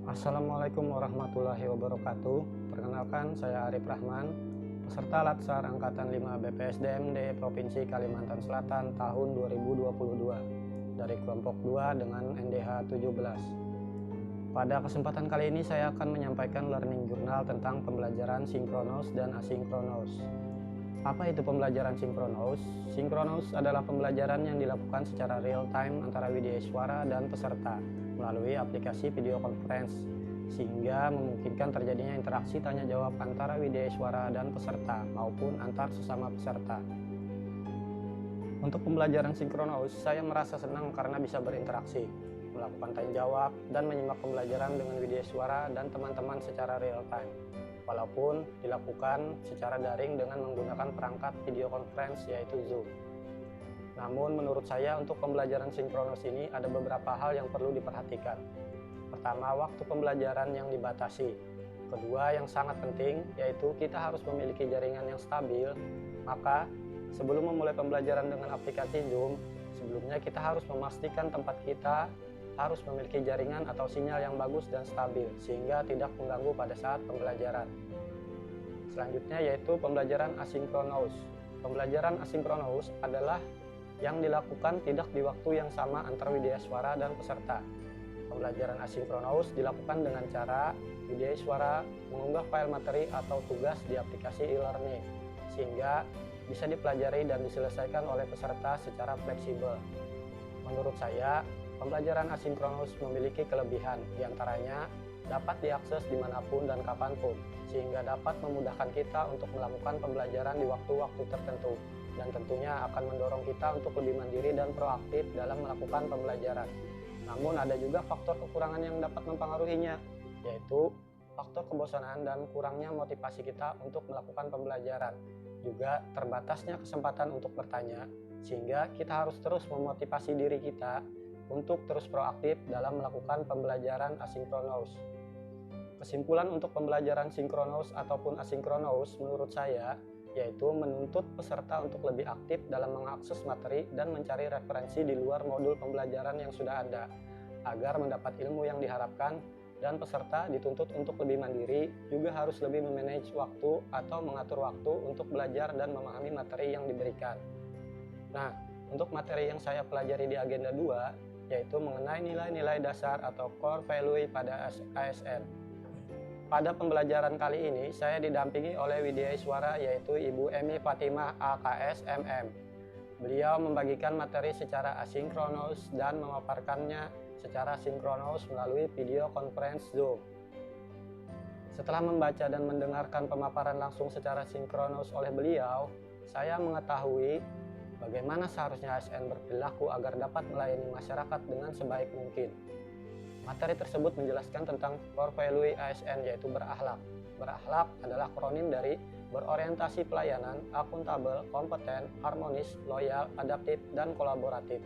Assalamualaikum warahmatullahi wabarakatuh. Perkenalkan, saya Arif Rahman, peserta Latsar Angkatan 5 BPSDMD Provinsi Kalimantan Selatan tahun 2022 dari kelompok 2 dengan NDH 17. Pada kesempatan kali ini saya akan menyampaikan learning journal tentang pembelajaran sinkronus dan asinkronus. Apa itu pembelajaran sinkronus? Sinkronus adalah pembelajaran yang dilakukan secara real time antara widyaswara dan peserta melalui aplikasi video conference, sehingga memungkinkan terjadinya interaksi tanya jawab antara widyaswara dan peserta maupun antar sesama peserta. Untuk pembelajaran sinkronus, saya merasa senang karena bisa berinteraksi, melakukan tanya jawab, dan menyimak pembelajaran dengan widyaswara dan teman-teman secara real time, walaupun dilakukan secara daring dengan menggunakan perangkat video conference yaitu Zoom. Namun menurut saya untuk pembelajaran sinkronus ini ada beberapa hal yang perlu diperhatikan. Pertama, waktu pembelajaran yang dibatasi. Kedua, yang sangat penting yaitu kita harus memiliki jaringan yang stabil. Maka sebelum memulai pembelajaran dengan aplikasi Zoom, sebelumnya kita harus memastikan tempat kita harus memiliki jaringan atau sinyal yang bagus dan stabil sehingga tidak mengganggu pada saat pembelajaran. Selanjutnya yaitu pembelajaran asinkronus. Pembelajaran asinkronus adalah yang dilakukan tidak di waktu yang sama antara widyaswara dan peserta. Pembelajaran asinkronus dilakukan dengan cara widyaswara mengunggah file materi atau tugas di aplikasi e-learning sehingga bisa dipelajari dan diselesaikan oleh peserta secara fleksibel. Menurut saya, pembelajaran asinkronus memiliki kelebihan, diantaranya dapat diakses dimanapun dan kapanpun, sehingga dapat memudahkan kita untuk melakukan pembelajaran di waktu-waktu tertentu, dan tentunya akan mendorong kita untuk lebih mandiri dan proaktif dalam melakukan pembelajaran. Namun ada juga faktor kekurangan yang dapat mempengaruhinya, yaitu faktor kebosanan dan kurangnya motivasi kita untuk melakukan pembelajaran. Juga terbatasnya kesempatan untuk bertanya, sehingga kita harus terus memotivasi diri kita untuk terus proaktif dalam melakukan pembelajaran asinkronus. Kesimpulan untuk pembelajaran sinkronus ataupun asinkronus menurut saya yaitu menuntut peserta untuk lebih aktif dalam mengakses materi dan mencari referensi di luar modul pembelajaran yang sudah ada agar mendapat ilmu yang diharapkan, dan peserta dituntut untuk lebih mandiri, juga harus lebih memanage waktu atau mengatur waktu untuk belajar dan memahami materi yang diberikan. Nah, untuk materi yang saya pelajari di agenda 2 yaitu mengenai nilai-nilai dasar atau core value pada ASN. Pada pembelajaran kali ini, saya didampingi oleh widyaswara yaitu Ibu Emi Fatimah AKS MM. Beliau membagikan materi secara asinkronus dan memaparkannya secara sinkronus melalui video conference Zoom. Setelah membaca dan mendengarkan pemaparan langsung secara sinkronus oleh beliau, saya mengetahui bagaimana seharusnya ASN berperilaku agar dapat melayani masyarakat dengan sebaik mungkin. Materi tersebut menjelaskan tentang core value ASN yaitu berakhlak. Berakhlak adalah akronim dari berorientasi pelayanan, akuntabel, kompeten, harmonis, loyal, adaptif, dan kolaboratif.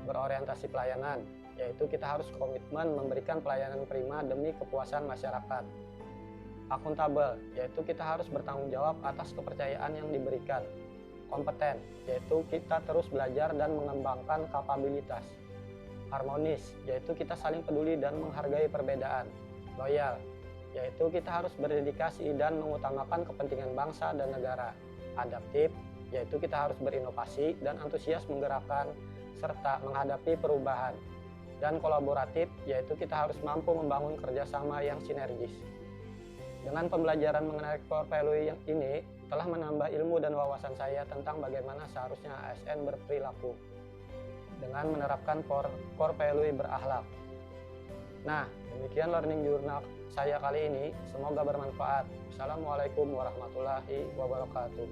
Berorientasi pelayanan yaitu kita harus komitmen memberikan pelayanan prima demi kepuasan masyarakat. Akuntabel yaitu kita harus bertanggung jawab atas kepercayaan yang diberikan. Kompeten yaitu kita terus belajar dan mengembangkan kapabilitas. Harmonis yaitu kita saling peduli dan menghargai perbedaan. Loyal yaitu kita harus berdedikasi dan mengutamakan kepentingan bangsa dan negara. Adaptif yaitu kita harus berinovasi dan antusias menggerakkan serta menghadapi perubahan. Dan kolaboratif yaitu kita harus mampu membangun kerjasama yang sinergis. Dengan pembelajaran mengenai core value yang ini telah menambah ilmu dan wawasan saya tentang bagaimana seharusnya ASN berperilaku dengan menerapkan core value berakhlak. Nah, demikian learning journal saya kali ini. Semoga bermanfaat. Assalamualaikum warahmatullahi wabarakatuh.